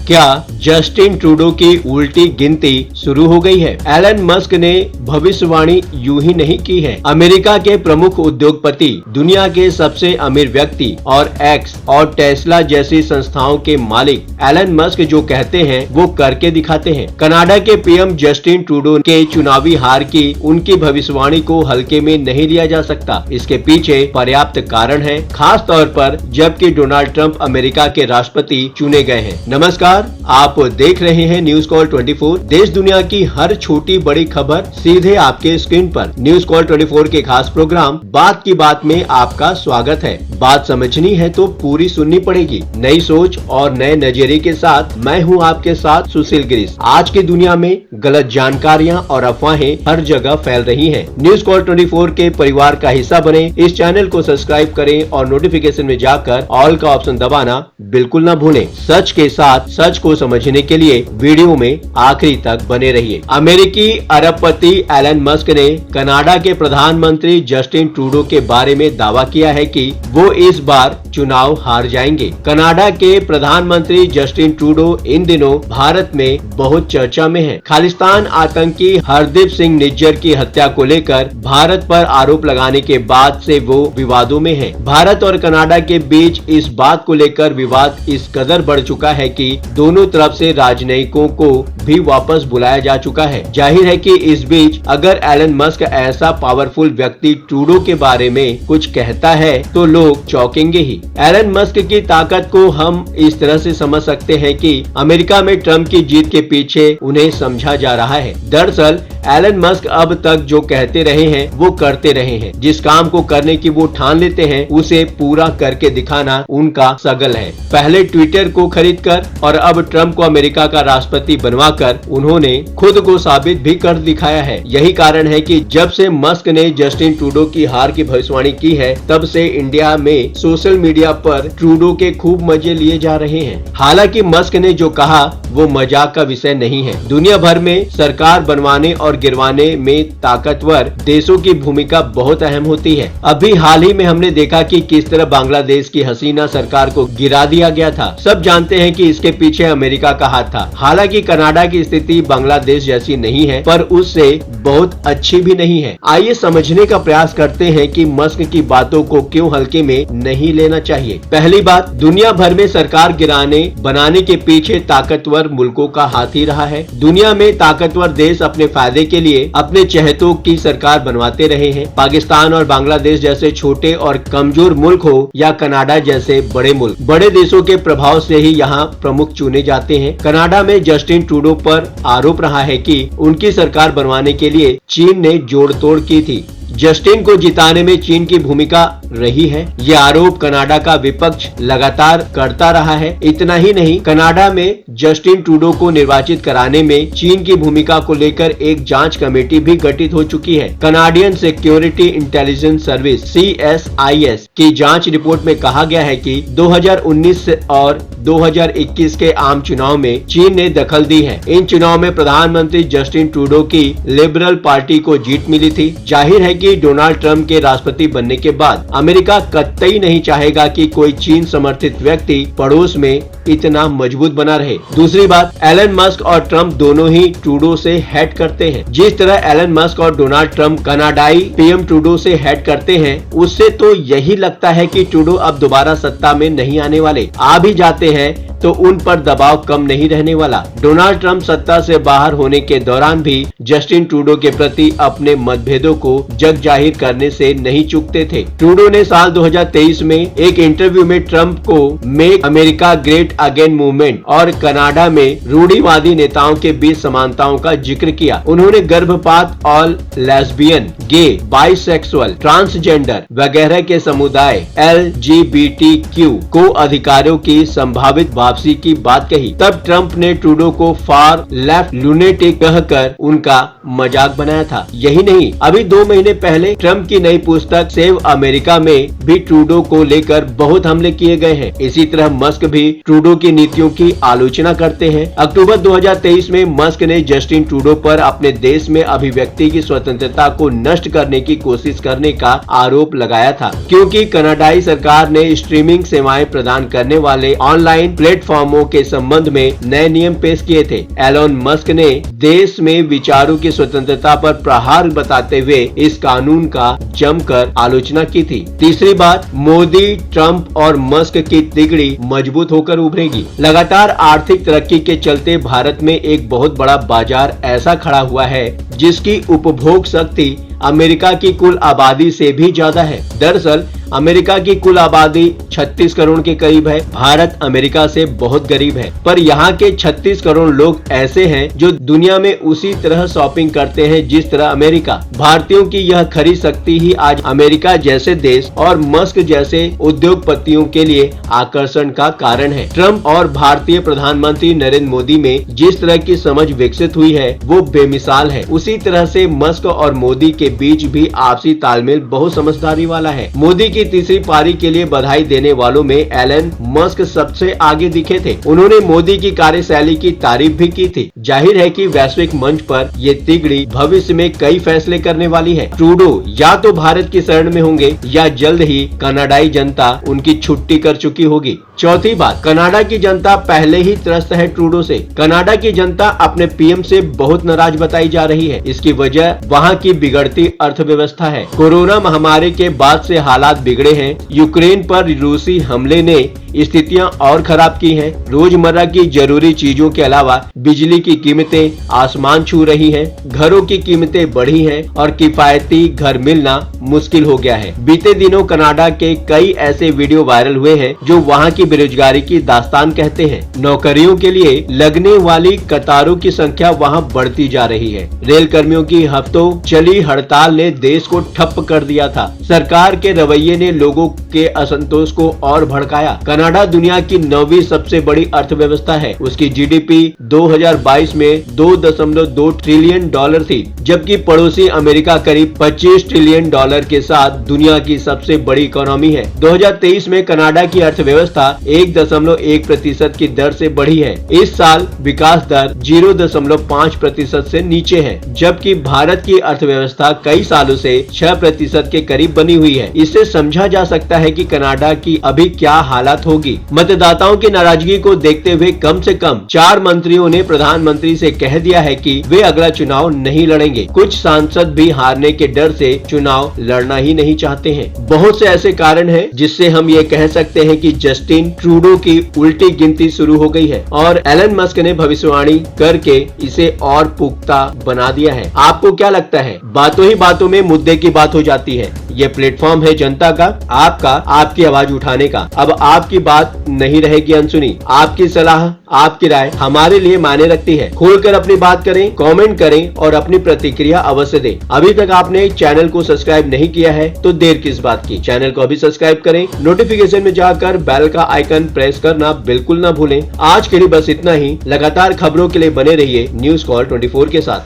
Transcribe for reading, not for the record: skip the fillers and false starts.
क्या Justin Trudeau की उल्टी गिनती शुरू हो गई है? एलन मस्क ने भविष्यवाणी यूं ही नहीं की है। अमेरिका के प्रमुख उद्योगपति, दुनिया के सबसे अमीर व्यक्ति और एक्स और टेस्ला जैसी संस्थाओं के मालिक एलन मस्क जो कहते हैं वो करके दिखाते हैं। कनाडा के पीएम जस्टिन ट्रूडो के चुनावी हार की उनकी भविष्यवाणी को हल्के में नहीं लिया जा सकता। इसके पीछे पर्याप्त कारण है, खास तौर पर जबकि डोनाल्ड ट्रंप अमेरिका के राष्ट्रपति चुने गए हैं। नमस्कार, आप देख रहे हैं न्यूज कॉल 24। देश दुनिया की हर छोटी बड़ी खबर सीधे आपके स्क्रीन पर। न्यूज कॉल 24 के खास प्रोग्राम बात की बात में आपका स्वागत है। बात समझनी है तो पूरी सुननी पड़ेगी। नई सोच और नए नजरिए के साथ मैं हूं आपके साथ सुशील गिरीश। आज की दुनिया में गलत जानकारियां और अफवाहें हर जगह फैल रही हैं। न्यूज कॉल 24 के परिवार का हिस्सा बने, इस चैनल को सब्सक्राइब करें और नोटिफिकेशन में जाकर ऑल का ऑप्शन दबाना बिल्कुल न भूलें। सच के साथ सच को समझने के लिए वीडियो में आखिरी तक बने रहिए। अमेरिकी अरबपति एलन मस्क ने कनाडा के प्रधानमंत्री जस्टिन ट्रूडो के बारे में दावा किया है कि वो इस बार चुनाव हार जाएंगे। कनाडा के प्रधानमंत्री जस्टिन ट्रूडो इन दिनों भारत में बहुत चर्चा में है। खालिस्तान आतंकी हरदीप सिंह निज्जर की हत्या को लेकर भारत पर आरोप लगाने के बाद से वो विवादों में है। भारत और कनाडा के बीच इस बात को लेकर विवाद इस कदर बढ़ चुका है कि दोनों तरफ से राजनयिकों को भी वापस बुलाया जा चुका है। जाहिर है कि इस बीच अगर एलन मस्क ऐसा पावरफुल व्यक्ति ट्रूडो के बारे में कुछ कहता है तो लोग चौंकेंगे ही। एलन मस्क की ताकत को हम इस तरह से समझ सकते हैं कि अमेरिका में ट्रंप की जीत के पीछे उन्हें समझा जा रहा है। दरअसल एलन मस्क अब तक जो कहते रहे हैं वो करते रहे हैं। जिस काम को करने की वो ठान लेते हैं उसे पूरा करके दिखाना उनका सगल है। पहले ट्विटर को खरीदकर और अब ट्रंप को अमेरिका का राष्ट्रपति बनवाकर उन्होंने खुद को साबित भी कर दिखाया है। यही कारण है कि जब से मस्क ने जस्टिन ट्रूडो की हार की भविष्यवाणी की है तब से इंडिया में सोशल मीडिया पर ट्रूडो के खूब मजे लिए जा रहे हैं। हालांकि मस्क ने जो कहा वो मजाक का विषय नहीं है। दुनिया भर में सरकार बनवाने और गिरवाने में ताकतवर देशों की भूमिका बहुत अहम होती है। अभी हाल ही में हमने देखा कि किस तरह बांग्लादेश की हसीना सरकार को गिरा दिया गया था। सब जानते हैं कि इसके पीछे अमेरिका का हाथ था। हालांकि कनाडा की स्थिति बांग्लादेश जैसी नहीं है पर उससे बहुत अच्छी भी नहीं है। आइए समझने का प्रयास करते हैं कि मस्क की बातों को क्यों हल्के में नहीं लेना चाहिए। पहली बात, दुनिया भर में सरकार गिराने बनाने के पीछे ताकतवर मुल्कों का हाथ ही रहा है। दुनिया में ताकतवर देश अपने फायदे के लिए अपने चहेतों की सरकार बनवाते रहे हैं। पाकिस्तान और बांग्लादेश जैसे छोटे और कमजोर मुल्क हो या कनाडा जैसे बड़े मुल्क, बड़े देशों के प्रभाव से ही यहाँ प्रमुख चुने जाते हैं। कनाडा में जस्टिन ट्रूडो पर आरोप रहा है कि उनकी सरकार बनवाने के लिए चीन ने जोड़ तोड़ की थी। जस्टिन को जिताने में चीन की भूमिका रही है। ये आरोप कनाडा का विपक्ष लगातार करता रहा है। इतना ही नहीं, कनाडा में जस्टिन ट्रूडो को निर्वाचित कराने में चीन की भूमिका को लेकर एक जांच कमेटी भी गठित हो चुकी है। Canadian security intelligence service CSIS की जांच रिपोर्ट में कहा गया है कि 2019 और 2021 के आम चुनाव में चीन ने दखल दी है। इन चुनाव में प्रधानमंत्री जस्टिन ट्रूडो की लिबरल पार्टी को जीत मिली थी। जाहिर है कि डोनाल्ड ट्रंप के राष्ट्रपति बनने के बाद अमेरिका कतई नहीं चाहेगा कि कोई चीन समर्थित व्यक्ति पड़ोस में इतना मजबूत बना रहे। दूसरी बात, एलन मस्क और ट्रंप दोनों ही ट्रूडो से हेट करते हैं। जिस तरह एलन मस्क और डोनाल्ड ट्रंप कनाडाई पीएम ट्रूडो से हेट करते हैं उससे तो यही लगता है कि ट्रूडो अब दोबारा सत्ता में नहीं आने वाले। आ भी जाते हैं तो उन पर दबाव कम नहीं रहने वाला। डोनाल्ड ट्रंप सत्ता से बाहर होने के दौरान भी जस्टिन ट्रूडो के प्रति अपने मतभेदों को जग जाहिर करने से नहीं चूकते थे। ट्रूडो ने साल 2023 में एक इंटरव्यू में ट्रंप को make America great again movement और कनाडा में रूढ़िवादी नेताओं के बीच समानताओं का जिक्र किया। उन्होंने गर्भपात और लेस्बियन, गे, बाइसेक्सुअल, ट्रांसजेंडर वगैरह के समुदाय LGBTQ को अधिकारों की संभावित वापसी की बात कही। तब ट्रंप ने ट्रूडो को फार लेफ्ट लुनेटिक कहकर उनका मजाक बनाया था। यही नहीं, अभी 2 महीने पहले ट्रम्प की नई पुस्तक सेव अमेरिका में भी ट्रूडो को लेकर बहुत हमले किए गए हैं। इसी तरह मस्क भी ट्रूडो की नीतियों की आलोचना करते हैं। अक्टूबर 2023 में मस्क ने जस्टिन ट्रूडो पर अपने देश में अभिव्यक्ति की स्वतंत्रता को नष्ट करने की कोशिश करने का आरोप लगाया था, क्योंकि कनाडाई सरकार ने स्ट्रीमिंग सेवाएं प्रदान करने वाले ऑनलाइन प्लेटफॉर्मों के संबंध में नए नियम पेश किए थे। एलोन मस्क ने देश में विचारों की स्वतंत्रता पर प्रहार बताते हुए इस कानून का जमकर आलोचना की थी। तीसरी बात, मोदी, ट्रंप और मस्क की तिगड़ी मजबूत होकर उभरेगी। लगातार आर्थिक तरक्की के चलते भारत में एक बहुत बड़ा बाजार ऐसा खड़ा हुआ है जिसकी उपभोग शक्ति अमेरिका की कुल आबादी से भी ज्यादा है। दरअसल अमेरिका की कुल आबादी 36 करोड़ के करीब है। भारत अमेरिका से बहुत गरीब है, पर यहाँ के 36 करोड़ लोग ऐसे हैं जो दुनिया में उसी तरह शॉपिंग करते हैं जिस तरह अमेरिका। भारतीयों की यह खरीद शक्ति ही आज अमेरिका जैसे देश और मस्क जैसे उद्योगपतियों के लिए आकर्षण का कारण है। ट्रंप और भारतीय प्रधानमंत्री नरेंद्र मोदी में जिस तरह की समझ विकसित हुई है वो बेमिसाल है। उसी तरह से मस्क और मोदी के बीच भी आपसी तालमेल बहुत समझदारी वाला है। मोदी की तीसरी पारी के लिए बधाई देने वालों में एलन मस्क सबसे आगे दिखे थे। उन्होंने मोदी की कार्यशैली की तारीफ भी की थी। जाहिर है कि वैश्विक मंच पर ये तिगड़ी भविष्य में कई फैसले करने वाली है। ट्रूडो या तो भारत की शरण में होंगे या जल्द ही कनाडाई जनता उनकी छुट्टी कर चुकी होगी। चौथी बात, कनाडा की जनता पहले ही त्रस्त है ट्रूडो से। कनाडा की जनता अपने पीएम से बहुत नाराज बताई जा रही है। इसकी वजह वहाँ की बिगड़ती अर्थव्यवस्था है। कोरोना महामारी के बाद से हालात बिगड़े हैं। यूक्रेन पर रूसी हमले ने स्थितियां और खराब की हैं। रोजमर्रा की जरूरी चीजों के अलावा बिजली की कीमतें आसमान छू रही हैं, घरों की कीमतें बढ़ी हैं और किफायती घर मिलना मुश्किल हो गया है। बीते दिनों कनाडा के कई ऐसे वीडियो वायरल हुए हैं जो वहां की बेरोजगारी की दास्तान कहते हैं। नौकरियों के लिए लगने वाली कतारों की संख्या वहां बढ़ती जा रही है। रेल कर्मियों की हफ्तों चली हड़ताल ने देश को ठप कर दिया था। सरकार के रवैये ने लोगों के असंतोष को और भड़काया। कनाडा दुनिया की 9वीं सबसे बड़ी अर्थव्यवस्था है। उसकी जीडीपी 2022 में 2.2 ट्रिलियन डॉलर थी, जबकि पड़ोसी अमेरिका करीब 25 ट्रिलियन डॉलर के साथ दुनिया की सबसे बड़ी इकोनॉमी है। 2023 में कनाडा की अर्थव्यवस्था 1.1% की दर से बढ़ी है। इस साल विकास दर 0.5% से नीचे है, जबकि भारत की अर्थव्यवस्था कई सालों से 6% के करीब बनी हुई है। इससे समझा जा सकता है कि कनाडा की अभी क्या हालत होगी। मतदाताओं की नाराजगी को देखते हुए कम से कम 4 मंत्रियों ने प्रधानमंत्री से कह दिया है कि वे अगला चुनाव नहीं लड़ेंगे। कुछ सांसद भी हारने के डर से चुनाव लड़ना ही नहीं चाहते हैं। बहुत से ऐसे कारण हैं जिससे हम ये कह सकते हैं कि जस्टिन ट्रूडो की उल्टी गिनती शुरू हो गई है और एलन मस्क ने भविष्यवाणी करके इसे और पुख्ता बना दिया है। आपको क्या लगता है? बातों ही बातों में मुद्दे की बात हो जाती है। ये प्लेटफॉर्म है जनता का, आपका, आपकी आवाज उठाने का। अब आपकी बात नहीं रहेगी अनसुनी। आपकी सलाह, आपकी राय हमारे लिए मायने रखती है। खोलकर अपनी बात करें, कमेंट करें और अपनी प्रतिक्रिया अवश्य दें। अभी तक आपने चैनल को सब्सक्राइब नहीं किया है तो देर किस बात की। चैनल को अभी सब्सक्राइब करें, नोटिफिकेशन में जाकर बेल का आइकन प्रेस करना बिल्कुल न भूलें। आज के लिए बस इतना ही। लगातार खबरों के लिए बने रहिए न्यूज़ कॉल 24 के साथ।